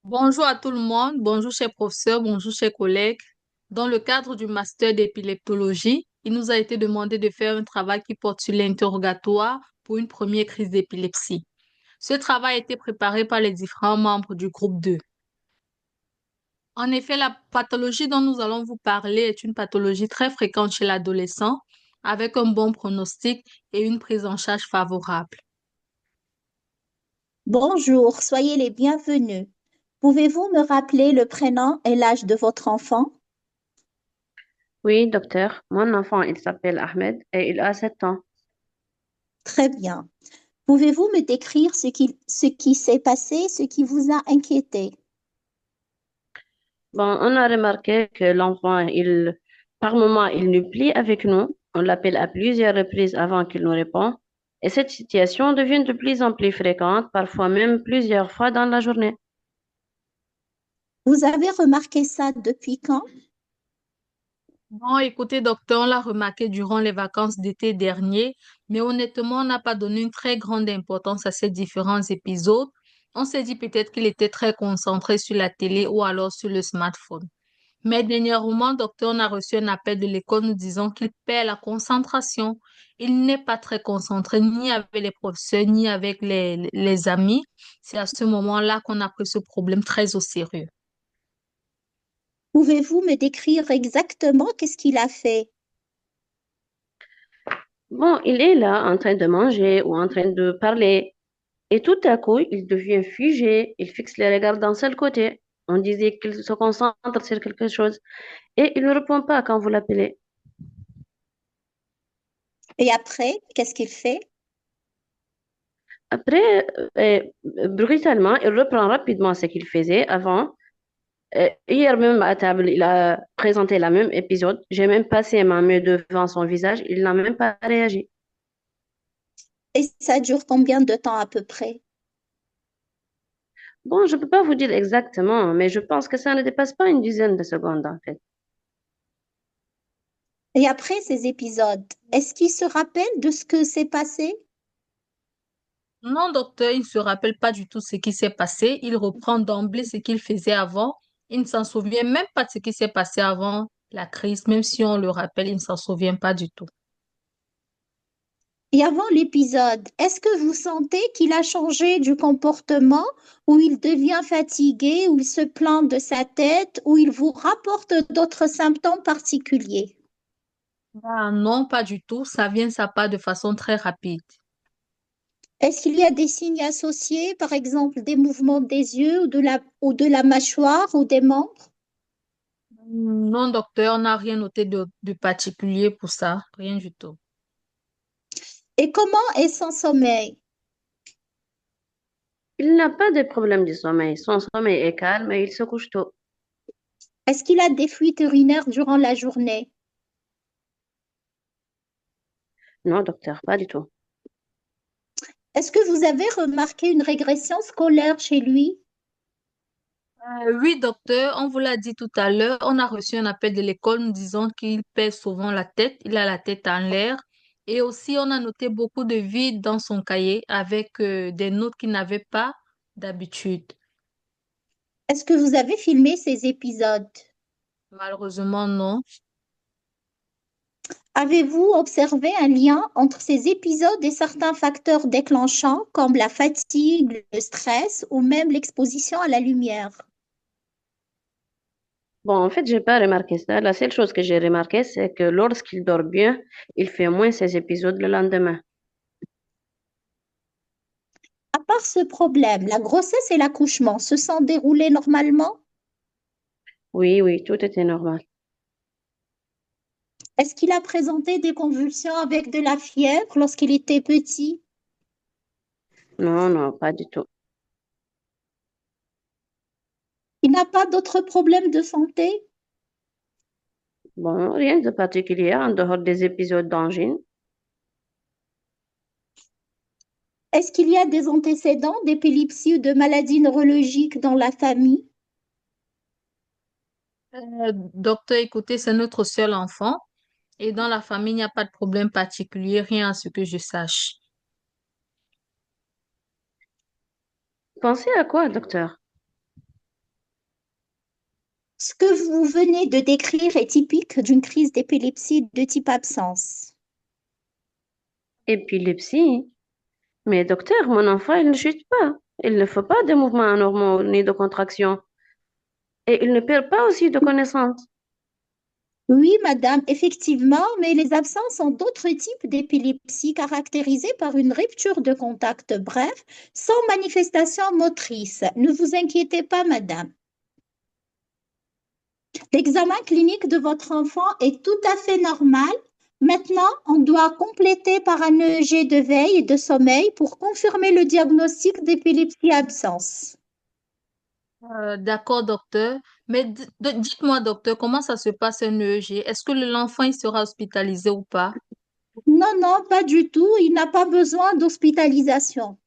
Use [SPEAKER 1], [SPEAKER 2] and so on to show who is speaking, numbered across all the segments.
[SPEAKER 1] Bonjour à tout le monde, bonjour chers professeurs, bonjour chers collègues. Dans le cadre du master d'épileptologie, il nous a été demandé de faire un travail qui porte sur l'interrogatoire pour une première crise d'épilepsie. Ce travail a été préparé par les différents membres du groupe 2. En effet, la pathologie dont nous allons vous parler est une pathologie très fréquente chez l'adolescent, avec un bon pronostic et une prise en charge favorable.
[SPEAKER 2] Bonjour, soyez les bienvenus. Pouvez-vous me rappeler le prénom et l'âge de votre enfant?
[SPEAKER 3] Oui, docteur. Mon enfant, il s'appelle Ahmed et il a 7 ans.
[SPEAKER 2] Très bien. Pouvez-vous me décrire ce qui s'est passé, ce qui vous a inquiété?
[SPEAKER 3] Bon, on a remarqué que l'enfant, par moment, il nous plie avec nous. On l'appelle à plusieurs reprises avant qu'il nous réponde. Et cette situation devient de plus en plus fréquente, parfois même plusieurs fois dans la journée.
[SPEAKER 2] Vous avez remarqué ça depuis quand?
[SPEAKER 1] Bon, écoutez, docteur, on l'a remarqué durant les vacances d'été dernier, mais honnêtement, on n'a pas donné une très grande importance à ces différents épisodes. On s'est dit peut-être qu'il était très concentré sur la télé ou alors sur le smartphone. Mais dernièrement, docteur, on a reçu un appel de l'école nous disant qu'il perd la concentration. Il n'est pas très concentré ni avec les professeurs, ni avec les amis. C'est à ce moment-là qu'on a pris ce problème très au sérieux.
[SPEAKER 2] Pouvez-vous me décrire exactement qu'est-ce qu'il a fait?
[SPEAKER 3] Bon, il est là en train de manger ou en train de parler. Et tout à coup, il devient figé, il fixe les regards d'un seul côté. On disait qu'il se concentre sur quelque chose et il ne répond pas quand vous l'appelez.
[SPEAKER 2] Et après, qu'est-ce qu'il fait?
[SPEAKER 3] Après, brutalement, il reprend rapidement ce qu'il faisait avant. Hier même à table, il a présenté la même épisode. J'ai même passé ma main devant son visage. Il n'a même pas réagi.
[SPEAKER 2] Et ça dure combien de temps à peu près?
[SPEAKER 3] Bon, je ne peux pas vous dire exactement, mais je pense que ça ne dépasse pas une dizaine de secondes en fait.
[SPEAKER 2] Et après ces épisodes, est-ce qu'il se rappelle de ce que s'est passé?
[SPEAKER 1] Non, docteur, il ne se rappelle pas du tout ce qui s'est passé. Il reprend d'emblée ce qu'il faisait avant. Il ne s'en souvient même pas de ce qui s'est passé avant la crise. Même si on le rappelle, il ne s'en souvient pas du tout.
[SPEAKER 2] Et avant l'épisode, est-ce que vous sentez qu'il a changé du comportement, ou il devient fatigué, ou il se plaint de sa tête, ou il vous rapporte d'autres symptômes particuliers?
[SPEAKER 1] Ah, non, pas du tout. Ça vient, ça part de façon très rapide.
[SPEAKER 2] Est-ce qu'il y a des signes associés, par exemple des mouvements des yeux ou de la mâchoire ou des membres?
[SPEAKER 1] Non, docteur, on n'a rien noté de particulier pour ça. Rien du tout.
[SPEAKER 2] Et comment est son sommeil?
[SPEAKER 3] Il n'a pas de problème du sommeil. Son sommeil est calme et il se couche tôt.
[SPEAKER 2] Est-ce qu'il a des fuites urinaires durant la journée?
[SPEAKER 3] Non, docteur, pas du tout.
[SPEAKER 2] Est-ce que vous avez remarqué une régression scolaire chez lui?
[SPEAKER 1] Oui, docteur, on vous l'a dit tout à l'heure, on a reçu un appel de l'école nous disant qu'il pèse souvent la tête, il a la tête en l'air. Et aussi, on a noté beaucoup de vide dans son cahier avec des notes qu'il n'avait pas d'habitude.
[SPEAKER 2] Est-ce que vous avez filmé ces épisodes?
[SPEAKER 1] Malheureusement, non.
[SPEAKER 2] Avez-vous observé un lien entre ces épisodes et certains facteurs déclenchants comme la fatigue, le stress ou même l'exposition à la lumière?
[SPEAKER 3] Bon, en fait, j'ai pas remarqué ça. La seule chose que j'ai remarqué, c'est que lorsqu'il dort bien, il fait moins ses épisodes le lendemain.
[SPEAKER 2] À part ce problème, la grossesse et l'accouchement se sont déroulés normalement?
[SPEAKER 3] Oui, oui, tout était normal.
[SPEAKER 2] Est-ce qu'il a présenté des convulsions avec de la fièvre lorsqu'il était petit?
[SPEAKER 3] Non, non, pas du tout.
[SPEAKER 2] Il n'a pas d'autres problèmes de santé?
[SPEAKER 3] Bon, rien de particulier en dehors des épisodes d'angine.
[SPEAKER 2] Est-ce qu'il y a des antécédents d'épilepsie ou de maladies neurologiques dans la famille?
[SPEAKER 1] Docteur, écoutez, c'est notre seul enfant et dans la famille, il n'y a pas de problème particulier, rien à ce que je sache.
[SPEAKER 3] Pensez à quoi, docteur?
[SPEAKER 2] Ce que vous venez de décrire est typique d'une crise d'épilepsie de type absence.
[SPEAKER 3] Épilepsie. Mais docteur, mon enfant, il ne chute pas. Il ne fait pas de mouvements anormaux ni de contractions. Et il ne perd pas aussi de connaissances.
[SPEAKER 2] Oui, madame, effectivement, mais les absences sont d'autres types d'épilepsie caractérisées par une rupture de contact bref, sans manifestation motrice. Ne vous inquiétez pas, madame. L'examen clinique de votre enfant est tout à fait normal. Maintenant, on doit compléter par un EEG de veille et de sommeil pour confirmer le diagnostic d'épilepsie absence.
[SPEAKER 1] D'accord, docteur. Mais dites-moi, docteur, comment ça se passe un EEG? Est-ce que l'enfant il sera hospitalisé ou pas?
[SPEAKER 2] Non, non, pas du tout. Il n'a pas besoin d'hospitalisation.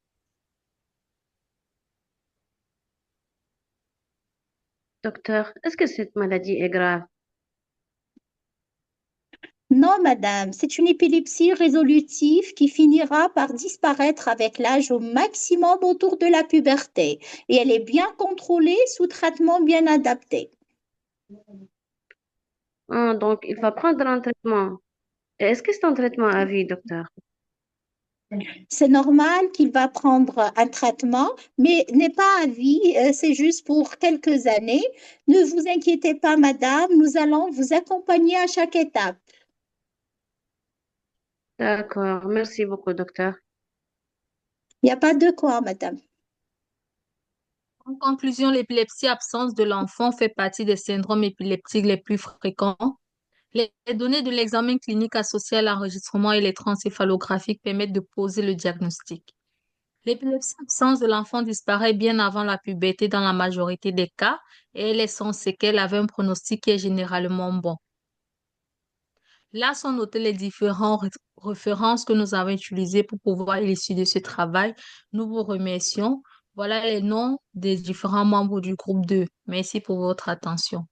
[SPEAKER 3] Docteur, est-ce que cette maladie est grave?
[SPEAKER 2] Non, madame, c'est une épilepsie résolutive qui finira par disparaître avec l'âge au maximum autour de la puberté et elle est bien contrôlée sous traitement bien adapté.
[SPEAKER 3] Ah, donc, il va prendre un traitement. Et est-ce que c'est un traitement à vie, docteur?
[SPEAKER 2] C'est normal qu'il va prendre un traitement, mais n'est pas à vie, c'est juste pour quelques années. Ne vous inquiétez pas, madame, nous allons vous accompagner à chaque étape.
[SPEAKER 3] D'accord, merci beaucoup, docteur.
[SPEAKER 2] Il n'y a pas de quoi, madame.
[SPEAKER 1] En conclusion, l'épilepsie absence de l'enfant fait partie des syndromes épileptiques les plus fréquents. Les données de l'examen clinique associé à l'enregistrement électroencéphalographique permettent de poser le diagnostic. L'épilepsie absence de l'enfant disparaît bien avant la puberté dans la majorité des cas et elle est sans séquelles avec un pronostic qui est généralement bon. Là sont notées les différentes références que nous avons utilisées pour pouvoir élucider ce travail. Nous vous remercions. Voilà les noms des différents membres du groupe 2. Merci pour votre attention.